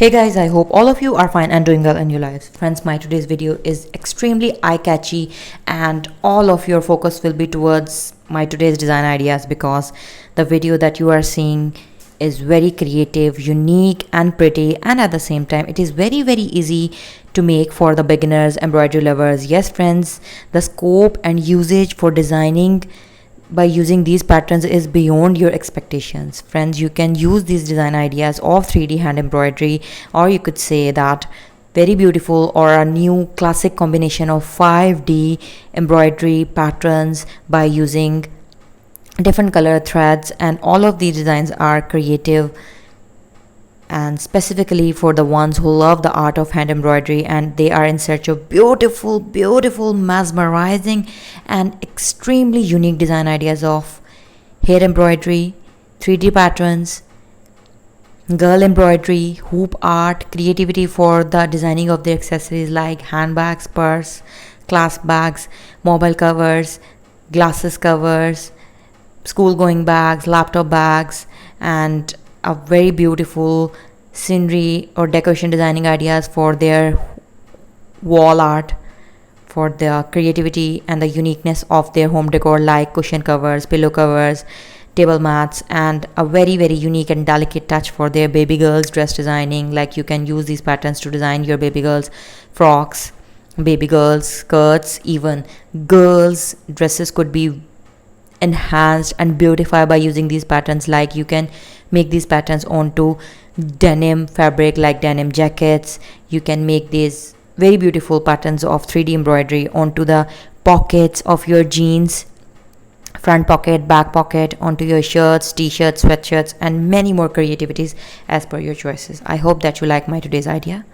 Hey guys, I hope all of you are fine and doing well in your lives. Friends, my today's video is extremely eye-catchy and all of your focus will be towards my today's design ideas because the video that you are seeing is very creative, unique and pretty, and at the same time it is very easy to make for the beginners, embroidery lovers. Yes friends, the scope and usage for designing by using these patterns is beyond your expectations. Friends, you can use these design ideas of 3D hand embroidery, or you could say that very beautiful or a new classic combination of 5D embroidery patterns by using different color threads, and all of these designs are creative and specifically for the ones who love the art of hand embroidery and they are in search of beautiful, mesmerizing and extremely unique design ideas of hair embroidery, 3D patterns, girl embroidery, hoop art, creativity for the designing of the accessories like handbags, purse, clasp bags, mobile covers, glasses covers, school going bags, laptop bags, and a very beautiful scenery or decoration designing ideas for their wall art, for the creativity and the uniqueness of their home decor like cushion covers, pillow covers, table mats, and a very unique and delicate touch for their baby girls dress designing. Like you can use these patterns to design your baby girls frocks, baby girls skirts, even girls dresses could be enhanced and beautified by using these patterns. Like you can make these patterns onto denim fabric like denim jackets. You can make these very beautiful patterns of 3D embroidery onto the pockets of your jeans, front pocket, back pocket, onto your shirts, t-shirts, sweatshirts, and many more creativities as per your choices. I hope that you like my today's idea,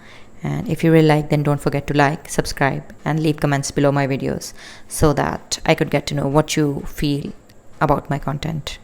and if you really like, then don't forget to like, subscribe, and leave comments below my videos so that I could get to know what you feel about my content.